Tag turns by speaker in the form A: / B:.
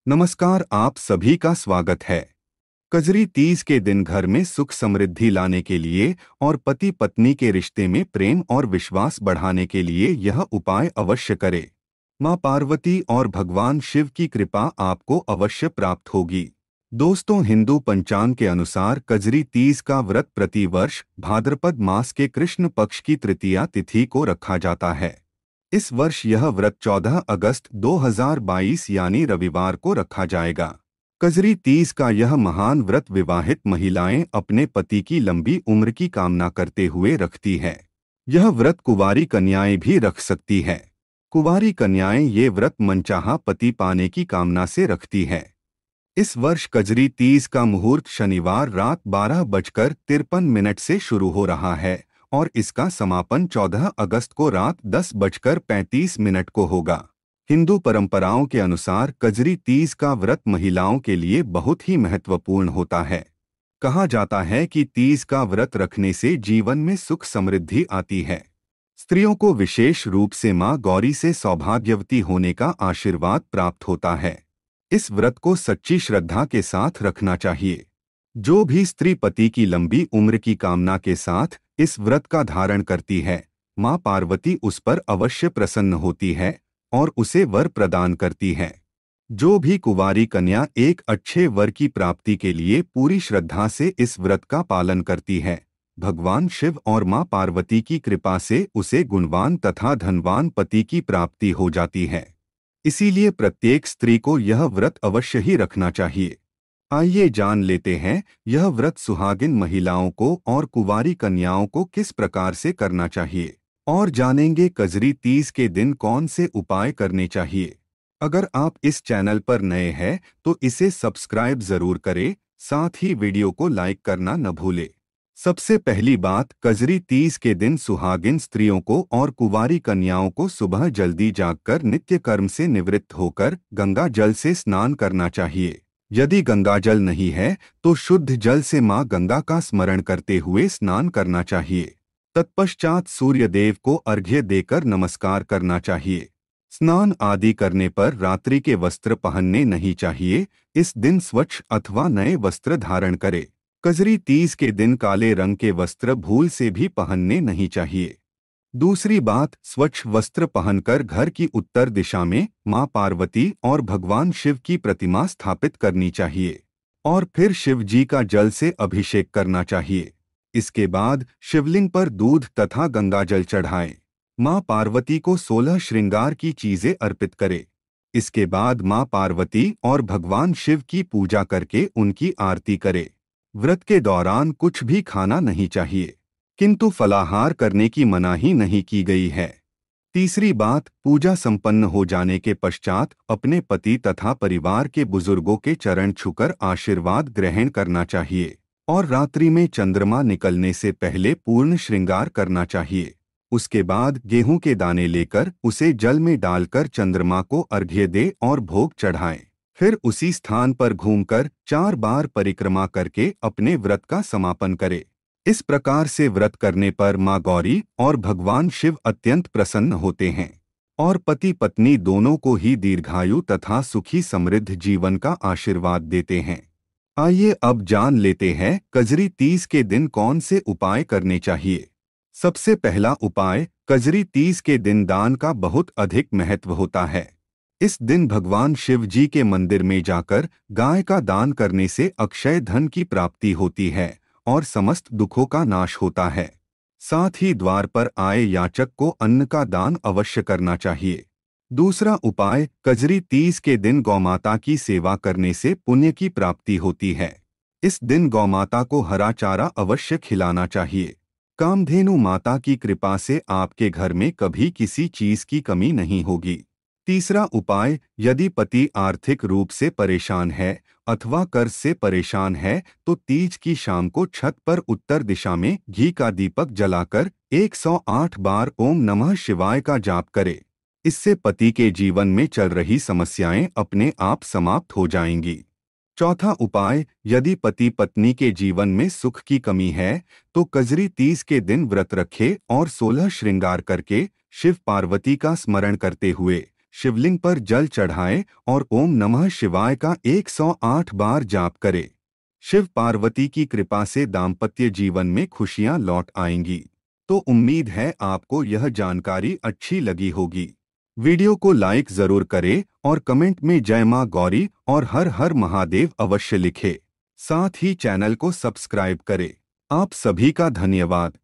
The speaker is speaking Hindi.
A: नमस्कार, आप सभी का स्वागत है। कजरी तीज के दिन घर में सुख समृद्धि लाने के लिए और पति पत्नी के रिश्ते में प्रेम और विश्वास बढ़ाने के लिए यह उपाय अवश्य करें। मां पार्वती और भगवान शिव की कृपा आपको अवश्य प्राप्त होगी। दोस्तों, हिंदू पंचांग के अनुसार कजरी तीज का व्रत प्रतिवर्ष भाद्रपद मास के कृष्ण पक्ष की तृतीया तिथि को रखा जाता है। इस वर्ष यह व्रत 14 अगस्त 2022 यानी रविवार को रखा जाएगा। कजरी तीज का यह महान व्रत विवाहित महिलाएं अपने पति की लंबी उम्र की कामना करते हुए रखती है। यह व्रत कुंवारी कन्याएं भी रख सकती है। कुंवारी कन्याएं ये व्रत मनचाहा पति पाने की कामना से रखती है। इस वर्ष कजरी तीज का मुहूर्त शनिवार रात 12:53 से शुरू हो रहा है और इसका समापन 14 अगस्त को रात 10:35 को होगा। हिंदू परंपराओं के अनुसार कजरी तीज का व्रत महिलाओं के लिए बहुत ही महत्वपूर्ण होता है। कहा जाता है कि तीज का व्रत रखने से जीवन में सुख समृद्धि आती है। स्त्रियों को विशेष रूप से मां गौरी से सौभाग्यवती होने का आशीर्वाद प्राप्त होता है। इस व्रत को सच्ची श्रद्धा के साथ रखना चाहिए। जो भी स्त्री पति की लंबी उम्र की कामना के साथ इस व्रत का धारण करती है, मां पार्वती उस पर अवश्य प्रसन्न होती है और उसे वर प्रदान करती है। जो भी कुंवारी कन्या एक अच्छे वर की प्राप्ति के लिए पूरी श्रद्धा से इस व्रत का पालन करती है, भगवान शिव और मां पार्वती की कृपा से उसे गुणवान तथा धनवान पति की प्राप्ति हो जाती है। इसीलिए प्रत्येक स्त्री को यह व्रत अवश्य ही रखना चाहिए। आइए जान लेते हैं यह व्रत सुहागिन महिलाओं को और कुंवारी कन्याओं को किस प्रकार से करना चाहिए और जानेंगे कजरी तीज के दिन कौन से उपाय करने चाहिए। अगर आप इस चैनल पर नए हैं तो इसे सब्सक्राइब जरूर करें, साथ ही वीडियो को लाइक करना न भूलें। सबसे पहली बात, कजरी तीज के दिन सुहागिन स्त्रियों को और कुंवारी कन्याओं को सुबह जल्दी जागकर नित्य कर्म से निवृत्त होकर गंगा जल से स्नान करना चाहिए। यदि गंगा जल नहीं है तो शुद्ध जल से मां गंगा का स्मरण करते हुए स्नान करना चाहिए। तत्पश्चात सूर्य देव को अर्घ्य देकर नमस्कार करना चाहिए। स्नान आदि करने पर रात्रि के वस्त्र पहनने नहीं चाहिए। इस दिन स्वच्छ अथवा नए वस्त्र धारण करें। कजरी तीज के दिन काले रंग के वस्त्र भूल से भी पहनने नहीं चाहिए। दूसरी बात, स्वच्छ वस्त्र पहनकर घर की उत्तर दिशा में मां पार्वती और भगवान शिव की प्रतिमा स्थापित करनी चाहिए और फिर शिव जी का जल से अभिषेक करना चाहिए। इसके बाद शिवलिंग पर दूध तथा गंगा जल चढ़ाएं। मां पार्वती को 16 श्रृंगार की चीजें अर्पित करें। इसके बाद मां पार्वती और भगवान शिव की पूजा करके उनकी आरती करें। व्रत के दौरान कुछ भी खाना नहीं चाहिए, किंतु फलाहार करने की मनाही नहीं की गई है। तीसरी बात, पूजा संपन्न हो जाने के पश्चात अपने पति तथा परिवार के बुजुर्गों के चरण छूकर आशीर्वाद ग्रहण करना चाहिए और रात्रि में चंद्रमा निकलने से पहले पूर्ण श्रृंगार करना चाहिए। उसके बाद गेहूं के दाने लेकर उसे जल में डालकर चंद्रमा को अर्घ्य दे और भोग चढ़ाएं। फिर उसी स्थान पर घूमकर 4 बार परिक्रमा करके अपने व्रत का समापन करे। इस प्रकार से व्रत करने पर मां गौरी और भगवान शिव अत्यंत प्रसन्न होते हैं और पति पत्नी दोनों को ही दीर्घायु तथा सुखी समृद्ध जीवन का आशीर्वाद देते हैं। आइए अब जान लेते हैं कजरी तीज के दिन कौन से उपाय करने चाहिए। सबसे पहला उपाय, कजरी तीज के दिन दान का बहुत अधिक महत्व होता है। इस दिन भगवान शिव जी के मंदिर में जाकर गाय का दान करने से अक्षय धन की प्राप्ति होती है और समस्त दुखों का नाश होता है। साथ ही द्वार पर आए याचक को अन्न का दान अवश्य करना चाहिए। दूसरा उपाय, कजरी तीज के दिन गौमाता की सेवा करने से पुण्य की प्राप्ति होती है। इस दिन गौमाता को हरा चारा अवश्य खिलाना चाहिए। कामधेनु माता की कृपा से आपके घर में कभी किसी चीज की कमी नहीं होगी। तीसरा उपाय, यदि पति आर्थिक रूप से परेशान है अथवा कर्ज से परेशान है तो तीज की शाम को छत पर उत्तर दिशा में घी का दीपक जलाकर 108 बार ओम नमः शिवाय का जाप करे। इससे पति के जीवन में चल रही समस्याएं अपने आप समाप्त हो जाएंगी। चौथा उपाय, यदि पति पत्नी के जीवन में सुख की कमी है तो कजरी तीज के दिन व्रत रखे और 16 श्रृंगार करके शिव पार्वती का स्मरण करते हुए शिवलिंग पर जल चढ़ाएं और ओम नमः शिवाय का 108 बार जाप करें। शिव पार्वती की कृपा से दाम्पत्य जीवन में खुशियां लौट आएंगी। तो उम्मीद है आपको यह जानकारी अच्छी लगी होगी। वीडियो को लाइक जरूर करें और कमेंट में जय मां गौरी और हर हर महादेव अवश्य लिखें। साथ ही चैनल को सब्सक्राइब करें। आप सभी का धन्यवाद।